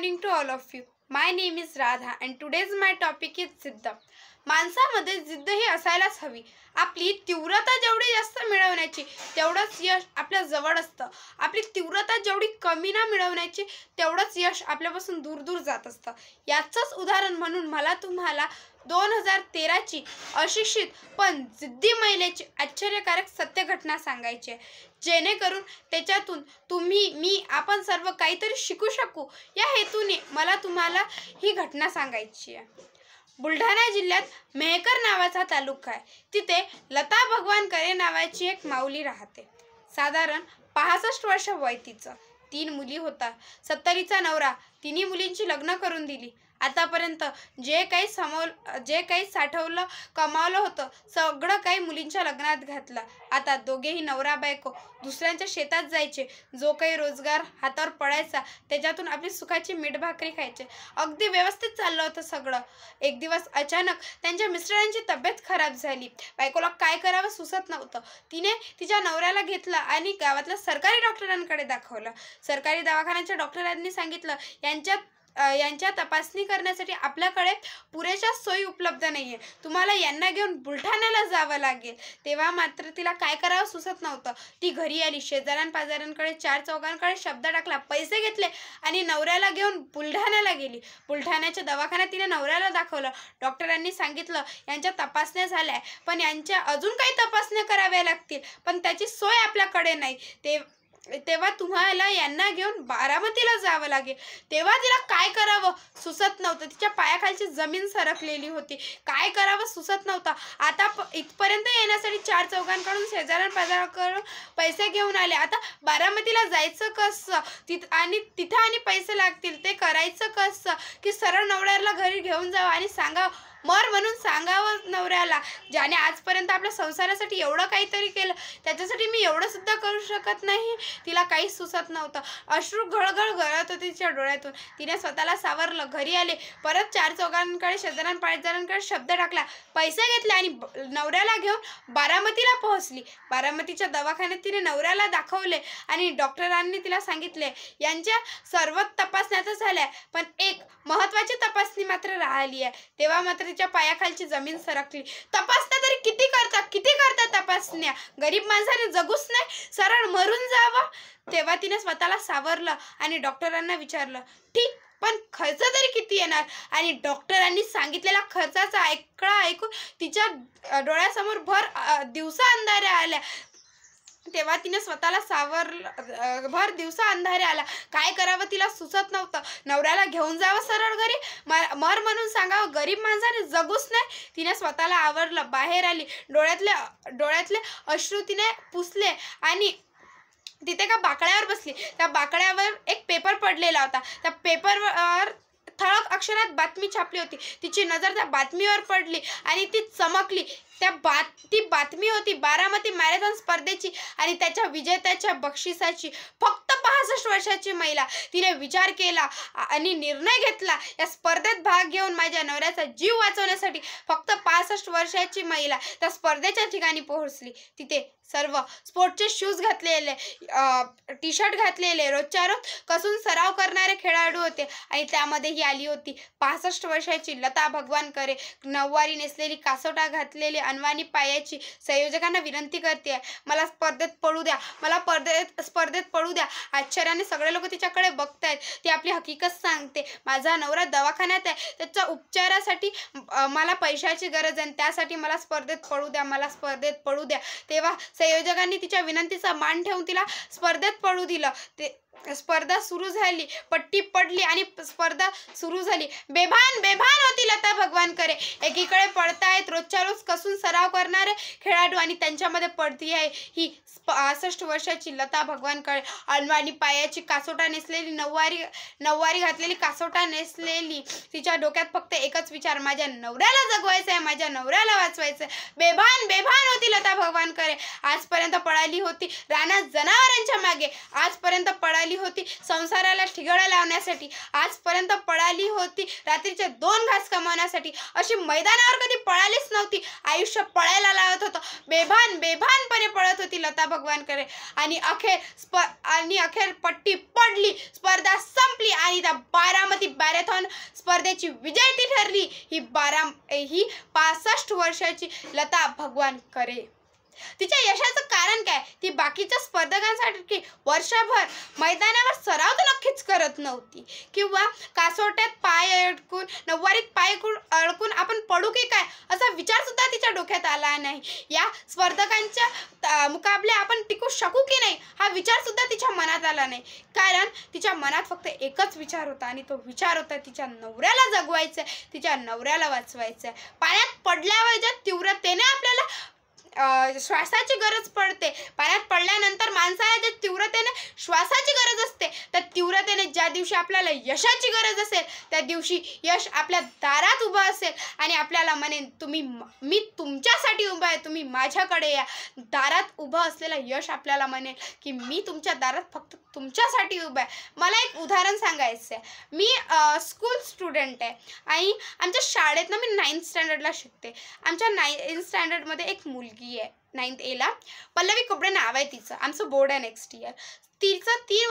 morning to all of you. My name is Radha and today's my topic is जिद्द. माणसामध्ये जिद्द ही असायलाच हवी. आपली तीव्रता जेवढी जास्त मिळवण्याची तेवढंच यश आपल्या जवळ असतं. आपली तीव्रता जेवढी कमी ना मिळवण्याची तेवढंच यश आपल्यापासून दूर दूर जात असतं. याचंच उदाहरण म्हणून मला तुम्हाला 2013ची अशिक्षित पण जिद्दी महिलेची आश्चर्यकारक सत्य घटना सांगायची आहे, जेणेकरून त्याच्यातून आपण सर्व काहीतरी शिकू शकू. या हेतूने मला तुम्हाला ही घटना सांगायची आहे. बुलढाणा जिल्ह्यात मेहकर नावाचा तालुका आहे. तिथे लता भगवान करे नावाची एक माऊली राहते. साधारण 65 वर्ष वय तिचं. 3 मुली होता. 70चा नवरा. तिन्ही मुलींची लग्न करून दिली. आतापर्यंत जे काही साठवलं कमावलं होतं सगळं काही मुलींच्या लग्नात घातलं. आता दोघेही नवरा बायको दुसऱ्यांच्या शेतात जायचे. जो काही रोजगार हातावर पडायचा त्याच्यातून आपली सुखाची मीठ भाकरी खायचे. अगदी व्यवस्थित चाललं होतं सगळं. एक दिवस अचानक त्यांच्या मिस्टरांची तब्येत खराब झाली. बायकोला काय करावं सुचत नव्हतं. तिने तिच्या नवऱ्याला घेतलं आणि गावातल्या सरकारी डॉक्टरांकडे दाखवलं. सरकारी दवाखान्याच्या डॉक्टरांनी सांगितलं यांच्या तपासणी करण्यासाठी आपल्याकडे पुरेशा सोयी उपलब्ध नाहीये. तुम्हाला यांना घेऊन बुलढाण्याला जावं लागेल. तेव्हा मात्र तिला काय करावं सुचत नव्हतं. ती घरी आली. शेजाऱ्यांपाजाऱ्यांकडे 4 चौघांकडे शब्द टाकला. पैसे घेतले आणि नवऱ्याला घेऊन बुलढाण्याला गेली. बुलढाण्याच्या दवाखान्यात तिने नवऱ्याला दाखवलं. डॉक्टरांनी सांगितलं यांच्या तपासण्या झाल्या पण यांच्या अजून काही तपासण्या कराव्या लागतील, पण त्याची सोय आपल्याकडे नाही. तेव्हा तुम्हाला यांना घेऊन बारामतीला जावं लागेल. तेव्हा तिला काय करावं सुचत नव्हतं. तिच्या पायाखालची जमीन सरकलेली होती. काय करावं सुचत नव्हतं. आता इथपर्यंत येण्यासाठी 4 चौघांकडून शेजाऱ्यांपाजाऱ्यांकडून पैसे घेऊन आले. आता बारामतीला जायचं कसं? तिथं आणि पैसे लागतील. ते करायचं कसं? की सरळ नवऱ्याला घरी घेऊन जावं आणि सांगावं, मर म्हणून सांगावं नवऱ्याला, ज्याने आजपर्यंत आपल्या संसारासाठी एवढं काहीतरी केलं त्याच्यासाठी मी एवढं सुद्धा करू शकत नाही. तिला काहीच सुचत नव्हतं. अश्रू घळघळ गळत होते तिच्या डोळ्यातून. तिने स्वतःला सावरलं. घरी आले. परत 4 चौघांकडे शेजाऱ्यांपाजाऱ्यांकडे शब्द टाकला. पैसे घेतले आणि नवऱ्याला घेऊन बारामतीला पोहोचली. बारामतीच्या दवाखान्यात तिने नवऱ्याला दाखवले आणि डॉक्टरांनी तिला सांगितले यांच्या सर्व तपासण्या तर झाल्या पण एक महत्त्वाची तपासणी मात्र राहिली आहे. तेव्हा मात्र तिच्या पायाखालची जमीन सरकली. तपासण्या तरी किती करता तपासण्या? गरीब माणसाने जगूच नाही, सरळ मरून जावं. तेव्हा तिने स्वतःला सावरलं आणि डॉक्टरांना विचारलं, ठीक पण खर्च तरी किती येणार? आणि डॉक्टरांनी सांगितलेला खर्चाचा आकडा ऐकून तिच्या डोळ्यासमोर भर दिवसा अंधाऱ्या आल्या. तेव्हा तिने स्वतःला सावरलं. भर दिवसा अंधारे आला. काय करावं तिला सुचत नव्हतं. नवऱ्याला घेऊन जावं सरळ घरी, मर म्हणून सांगावं, गरीब माणसाने जगूच नाही. तिने स्वतःला आवरलं. बाहेर आली. डोळ्यातले अश्रू तिने पुसले आणि तिथे एका बाकड्यावर बसली. त्या बाकड्यावर एक पेपर पडलेला होता. त्या पेपरवर ठळक अक्षरात बातमी छापली होती. तिची नजर त्या बातमीवर पडली आणि ती चमकली. ती बातमी होती बारामती मॅरेथॉन स्पर्धेची आणि त्याच्या विजेत्याच्या बक्षिसाची. फक्त 65 वर्षाची महिला. तिने विचार केला आणि निर्णय घेतला, या स्पर्धेत भाग घेऊन माझ्या नवऱ्याचा जीव वाचवण्यासाठी. फक्त 65 वर्षाची महिला त्या स्पर्धेच्या ठिकाणी पोहोचली. तिथे सर्व स्पोर्टचे शूज घातलेले, टी शर्ट घातलेले, रोजच्या रोज कसून सराव करणारे खेळाडू होते आणि त्यामध्ये ही आली होती 65 वर्षाची लता भगवान करे. नऊवारी नेसलेली, कासोटा घातलेली, अनवाणी पायाची. संयोजकांना विनंती करते, मला स्पर्धेत पडू द्या, मला स्पर्धेत पडू द्या. आश्चर्याने सगळे लोक तिच्याकडे बघतायत. ती आपली हकीकत सांगते, माझा नवरा दवाखान्यात आहे, त्याच्या उपचारासाठी मला पैशाची गरज आहे, त्यासाठी मला स्पर्धेत पडू द्या, मला स्पर्धेत पडू द्या. तेव्हा संयोजकांनी तिच्या विनंतीचा मान ठेवून तिला स्पर्धेत पडू दिलं. स्पर्धा सुरू झाली. पट्टी पडली आणि स्पर्धा सुरू झाली. बेभान होती लता भगवान करे. एकीकडे पडतायत रोजच्या रोज कसून सराव करणारे खेळाडू आणि त्यांच्यामध्ये पडती आहे ही 65 वर्षाची लता भगवान करे. अनवाणी पायाची, कासोटा नेसलेली, नऊवारी घातलेली, कासोटा नेसलेली. तिच्या डोक्यात फक्त एकच विचार, माझ्या नवऱ्याला जगवायचं आहे, माझ्या नवऱ्याला वाचवायचं आहे. बेभान होती लता भगवान करे. आजपर्यंत पळाली होती रानात जनावरांच्या मागे. आजपर्यंत पळाली होती संसाराला ठिगळा लावण्यासाठी. आजपर्यंत पळाली होती रात्रीचे 2 घास कमावण्यासाठी. अशी मैदानावर कधी पळालीच नव्हती. आयुष्य पळायला लावत होतं. बेभानपणे पळत होती लता भगवान करे आणि अखेर पट्टी पडली. स्पर्धा संपली आणि त्या बारामती मॅरेथॉन स्पर्धेची विजेती ठरली ही 65 वर्षाची लता भगवान करे. तिच्या यशाचं कारण काय? ती बाकीच्या स्पर्धकांसारखी वर्षभर मैदानावर सराव तर नक्कीच करत नव्हती किंवा कासोट्यात पाय अडकून नऊवारीत पाय अडकून आपण पडू की काय असा विचार सुद्धा तिच्या डोक्यात आला नाही. या स्पर्धकांच्या मुकाबले आपण टिकू शकू की नाही हा विचार सुद्धा तिच्या मनात आला नाही. कारण तिच्या मनात फक्त एकच विचार होता आणि तो विचार होता तिच्या नवऱ्याला जगवायचं, तिच्या नवऱ्याला वाचवायचं. पाण्यात पडल्यावर ज्या तीव्रतेने आपल्याला श्वासाची गरज पडते, पाण्यात पडल्यानंतर माणसाला ज्या तीव्रतेने श्वासाची गरज असते त्या तीव्रतेने ज्या दिवशी आपल्याला यशाची गरज असेल त्या दिवशी यश आपल्या दारात उभं असेल आणि आपल्याला म्हणेन मी तुमच्यासाठी उभा आहे, तुम्ही माझ्याकडे या. दारात उभं असलेलं यश आपल्याला म्हणेल की मी तुमच्या दारात फक्त तुमच्यासाठी उभं आहे. मला एक उदाहरण सांगायचं आहे. मी स्कूल स्टुडंट आहे आणि आमच्या शाळेतनं मी 9th स्टँडर्डला शिकते. आमच्या 9th स्टँडर्डमध्ये एक मुलगी आहे 9th A ला, पल्लवी कुबडे नाव आहे तिचं. आमचं बोर्ड आहे नेक्स्ट इयर. ती